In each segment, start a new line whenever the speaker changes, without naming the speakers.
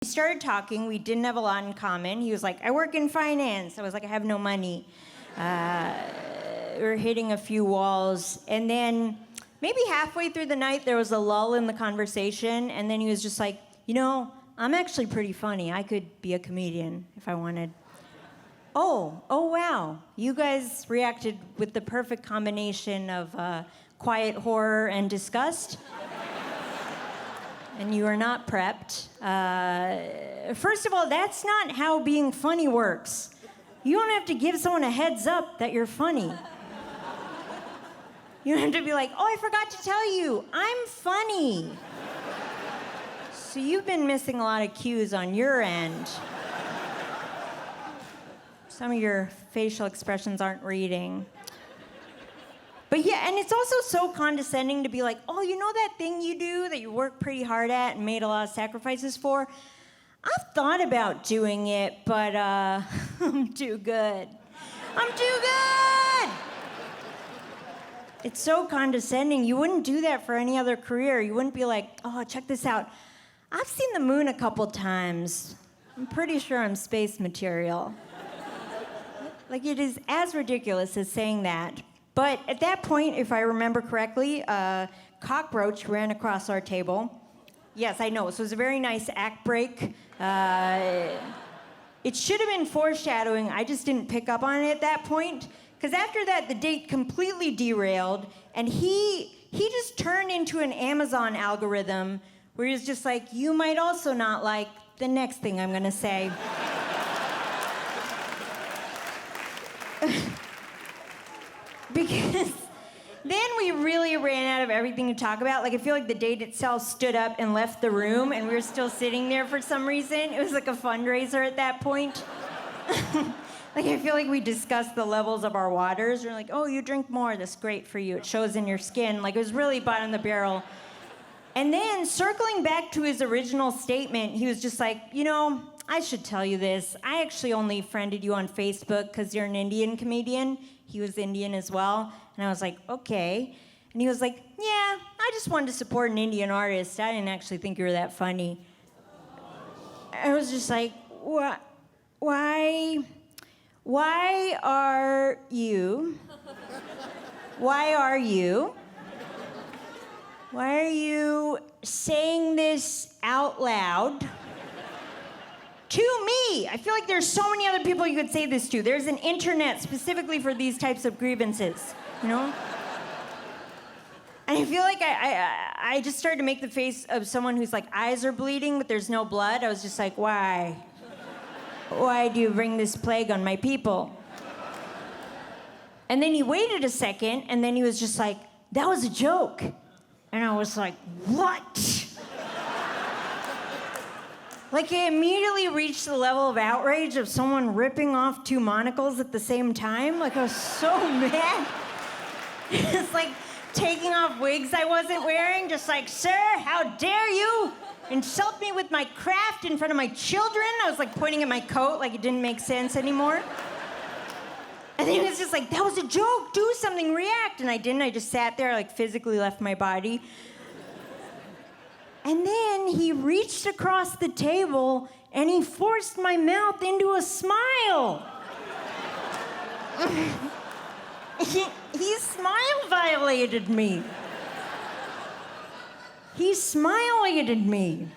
We started talking. We didn't have a lot in common. He was like, I work in finance. I was like, I have no money. We were hitting a few walls. And then maybe halfway through the night, there was a lull in the conversation. And then he was just like, I'm actually pretty funny. I could be a comedian if I wanted. Oh, wow. You guys reacted with the perfect combination of quiet horror and disgust. And you are not prepped. First of all, that's not how being funny works. You don't have to give someone a heads up that you're funny. You don't have to be like, oh, I forgot to tell you, I'm funny. So you've been missing a lot of cues on your end. Some of your facial expressions aren't reading. But yeah, and it's also so condescending to be like, oh, you know that thing you do that you work pretty hard at and made a lot of sacrifices for? I've thought about doing it, but I'm too good. I'm too good! It's so condescending. You wouldn't do that for any other career. You wouldn't be like, oh, check this out. I've seen the moon a couple times. I'm pretty sure I'm space material. Like, it is as ridiculous as saying that. But at that point, if I remember correctly, a cockroach ran across our table. Yes, I know. So it was a very nice act break. It should have been foreshadowing. I just didn't pick up on it at that point. Because after that, the date completely derailed, and he just turned into an Amazon algorithm where he was just like, you might also not like the next thing I'm going to say. Because then we really ran out of everything to talk about. Like, I feel like the date itself stood up and left the room, and we were still sitting there for some reason. It was like a fundraiser at that point. Like, I feel like we discussed the levels of our waters. We're like, oh, you drink more. That's great for you. It shows in your skin. Like, it was really bottom of the barrel. And then, circling back to his original statement, he was just like, I should tell you this. I actually only friended you on Facebook because you're an Indian comedian. He was Indian as well. And I was like, okay. And he was like, yeah, I just wanted to support an Indian artist. I didn't actually think you were that funny. I was just like, what? Why are you? Why are you saying this out loud to me? I feel like there's so many other people you could say this to. There's an internet specifically for these types of grievances, And I feel like I just started to make the face of someone whose like eyes are bleeding, but there's no blood. I was just like, why? Why do you bring this plague on my people? And then he waited a second, and then he was just like, that was a joke. And I was like, what? Like, I immediately reached the level of outrage of someone ripping off two monocles at the same time. Like, I was so mad. It's like taking off wigs I wasn't wearing, just like, sir, how dare you insult me with my craft in front of my children? I was like pointing at my coat like it didn't make sense anymore. And then he was just like, that was a joke, do something, react. And I didn't, I just sat there, like physically left my body. And then he reached across the table and he forced my mouth into a smile. He smile violated me. He smile-ated me.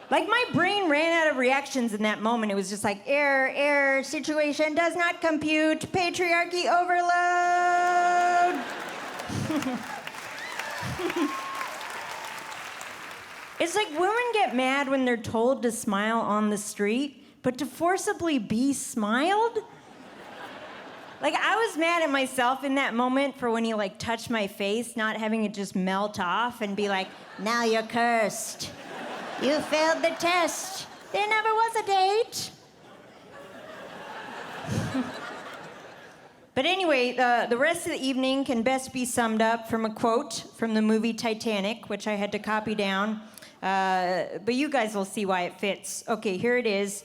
Like, my brain ran out of reactions in that moment. It was just like, error, situation does not compute, patriarchy overload. It's like women get mad when they're told to smile on the street, but to forcibly be smiled? Like, I was mad at myself in that moment for when he, like, touched my face, not having it just melt off and be like, now you're cursed. You failed the test. There never was a date. But anyway, the rest of the evening can best be summed up from a quote from the movie Titanic, which I had to copy down. But you guys will see why it fits. Okay, here it is.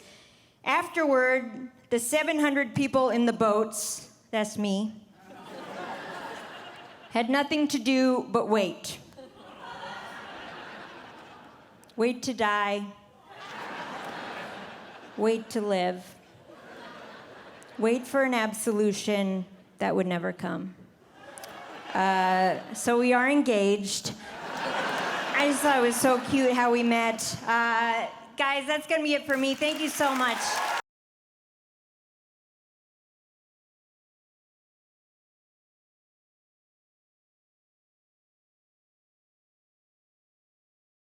Afterward, the 700 people in the boats, that's me, had nothing to do but wait. Wait to die, Wait to live. Wait for an absolution that would never come. So we are engaged. I just thought it was so cute how we met. Guys, that's gonna be it for me. Thank you so much.